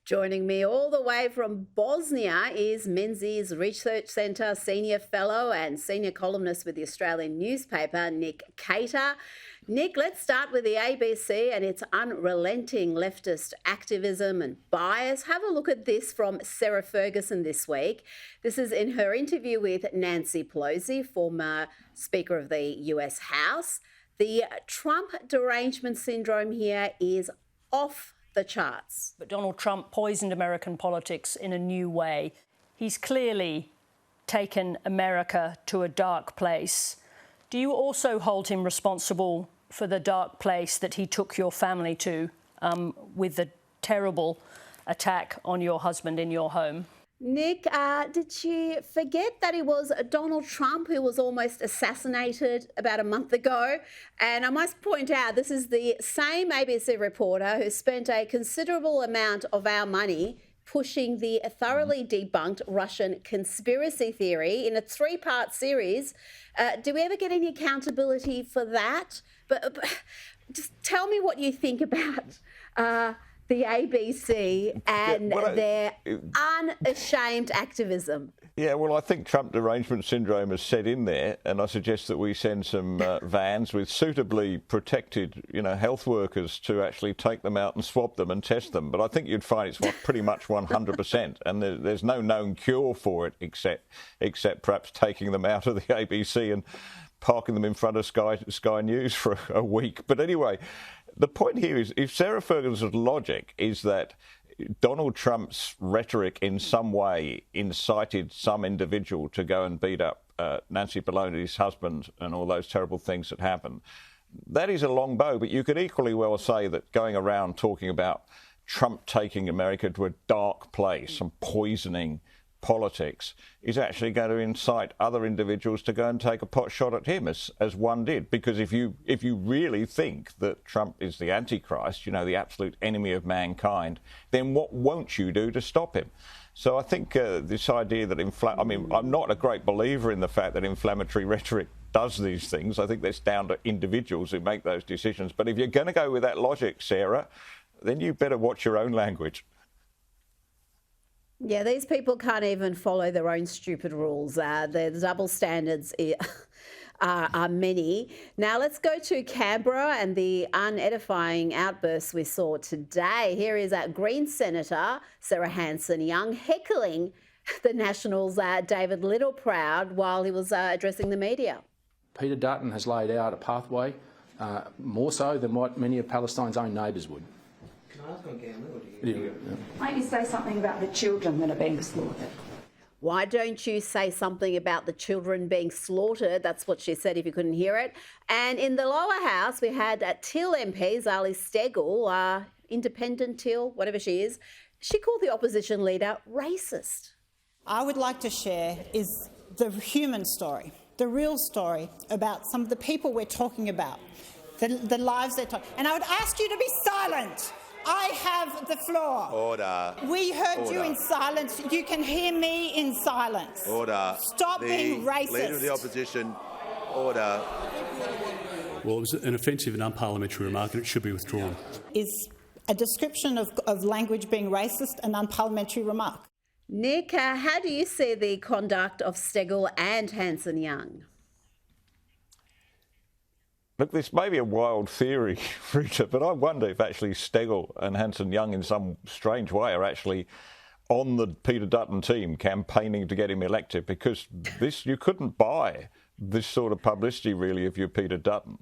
Joining me all the way from Bosnia is Menzies Research Centre Senior Fellow and Senior Columnist with the Australian newspaper, Nick Cater. Nick, let's start with the ABC and its unrelenting leftist activism and bias. Have a look at this from Sarah Ferguson this week. This is in her interview with Nancy Pelosi, former Speaker of the US House. The Trump derangement syndrome here is off the charts. But Donald Trump poisoned American politics in a new way. He's clearly taken America to a dark place. Do you also hold him responsible for the dark place that he took your family to with the terrible attack on your husband in your home? Nick, did she forget that it was Donald Trump who was almost assassinated about a month ago? And I must point out, this is the same ABC reporter who spent a considerable amount of our money pushing the thoroughly debunked Russian conspiracy theory in a 3-part series. Do we ever get any accountability for that? But just tell me what you think about the ABC and their unashamed activism. Yeah, well, I think Trump derangement syndrome is set in there, and I suggest that we send some vans with suitably protected, health workers to actually take them out and swab them and test them. But I think you'd find it's pretty much 100%, and there's no known cure for it except perhaps taking them out of the ABC and parking them in front of Sky News for a week. But anyway, the point here is, if Sarah Ferguson's logic is that Donald Trump's rhetoric in some way incited some individual to go and beat up Nancy Pelosi's husband and all those terrible things that happened, that is a long bow. But you could equally well say that going around talking about Trump taking America to a dark place and poisoning politics is actually going to incite other individuals to go and take a pot shot at him, as one did. Because if you really think that Trump is the Antichrist, the absolute enemy of mankind, then what won't you do to stop him? So I think this idea that I'm not a great believer in the fact that inflammatory rhetoric does these things. I think that's down to individuals who make those decisions. But if you're going to go with that logic, Sarah, then you better watch your own language. Yeah, these people can't even follow their own stupid rules. The double standards are many. Now let's go to Canberra and the unedifying outbursts we saw today. Here is Green Senator Sarah Hanson-Young heckling the Nationals' David Littleproud while he was addressing the media. Peter Dutton has laid out a pathway, more so than what many of Palestine's own neighbours would. Maybe say something about the children that are being slaughtered. Why don't you say something about the children being slaughtered? That's what she said if you couldn't hear it. And in the lower house, we had Till MP, Zali Steggall, independent Till, whatever she is. She called the opposition leader racist. I would like to share is the human story, the real story about some of the people we're talking about, the lives they're talking. And I would ask you to be silent. I have the floor. Order. We heard Order. you in silence. You can hear me in silence. Order. Stop being racist. Leader of the opposition. Order. Well, it was an offensive and unparliamentary remark, and it should be withdrawn. Is a description of language being racist an unparliamentary remark? Nick, how do you see the conduct of Steggall and Hanson-Young? Look, this may be a wild theory, Rita, but I wonder if actually Steggall and Hanson-Young in some strange way are actually on the Peter Dutton team campaigning to get him elected, because you couldn't buy this sort of publicity, really, if you're Peter Dutton.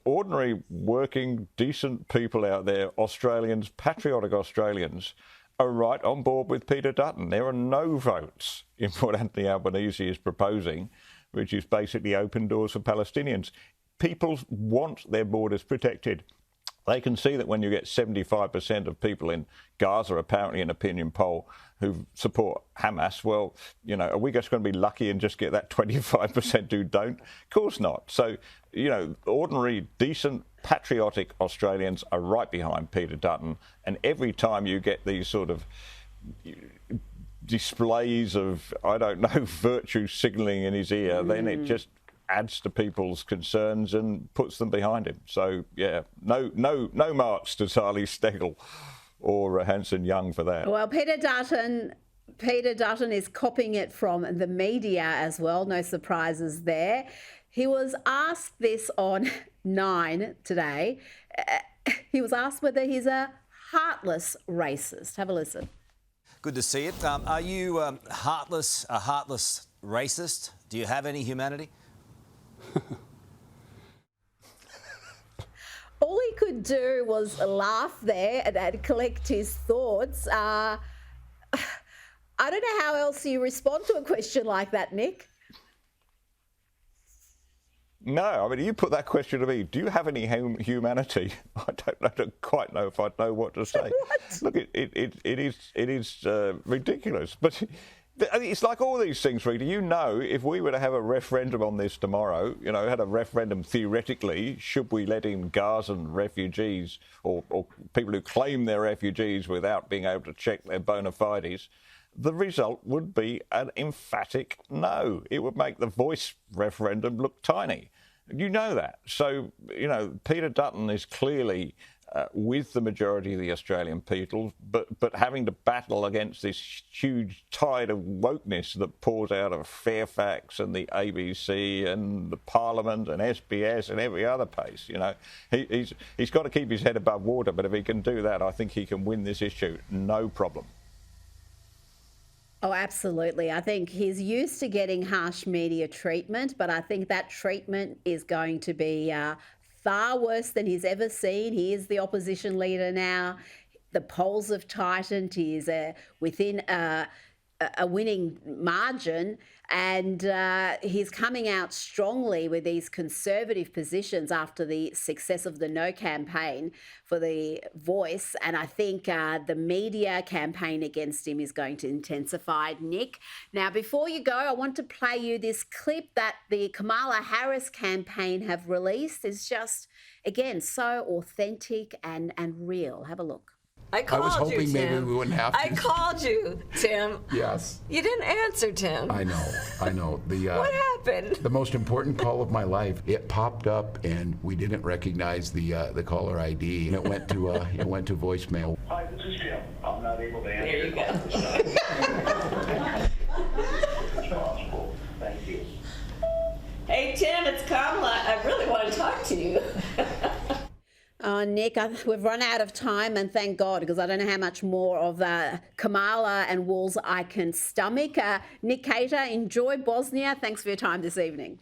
Ordinary, working, decent people out there, Australians, patriotic Australians, are right on board with Peter Dutton. There are no votes in what Anthony Albanese is proposing, which is basically open doors for Palestinians. People want their borders protected. They can see that when you get 75% of people in Gaza, apparently an opinion poll, who support Hamas, well, are we just going to be lucky and just get that 25% who don't? Of course not. So, ordinary, decent, patriotic Australians are right behind Peter Dutton. And every time you get these sort of displays of, virtue signalling in his ear, then it just adds to people's concerns and puts them behind him. So, yeah, no marks to Zali Steggall. or Hanson Young for that. Well, Peter Dutton is copying it from the media as well. No surprises there. He was asked this on 9 today. He was asked whether he's a heartless racist. Have a listen. Good to see it. Are you a heartless racist? Do you have any humanity? All he could do was laugh there and collect his thoughts. I don't know how else you respond to a question like that, Nick. No, I mean, you put that question to me. Do you have any humanity? I don't quite know if I'd know what to say. What? Look, it is ridiculous. But it's like all these things, Rita. You know, if we were to have a referendum on this tomorrow, had a referendum theoretically, should we let in Gazan refugees or people who claim they're refugees without being able to check their bona fides, the result would be an emphatic no. It would make the Voice referendum look tiny. You know that. So, Peter Dutton is clearly with the majority of the Australian people, but having to battle against this huge tide of wokeness that pours out of Fairfax and the ABC and the Parliament and SBS and every other place. He's got to keep his head above water, but if he can do that, I think he can win this issue, no problem. Oh, absolutely. I think he's used to getting harsh media treatment, but I think that treatment is going to be far worse than he's ever seen. He is the opposition leader now. The polls have tightened. He is within a winning margin, and he's coming out strongly with these conservative positions after the success of the No campaign for the Voice. And I think the media campaign against him is going to intensify, Nick. Now, before you go, I want to play you this clip that the Kamala Harris campaign have released. It's just, again, so authentic and real. Have a look. I was hoping maybe we wouldn't have to. I called you, Tim. Yes. You didn't answer, Tim. I know. What happened? The most important call of my life. It popped up, and we didn't recognize the caller ID, and it went to voicemail. Hi, this is Tim. I'm not able to answer. There you go. It's possible. Thank you. Hey, Tim, it's Kamala. I really want to talk to you. Nick, we've run out of time, and thank God, because I don't know how much more of Kamala and Walls I can stomach. Nick Cater, enjoy Bosnia. Thanks for your time this evening.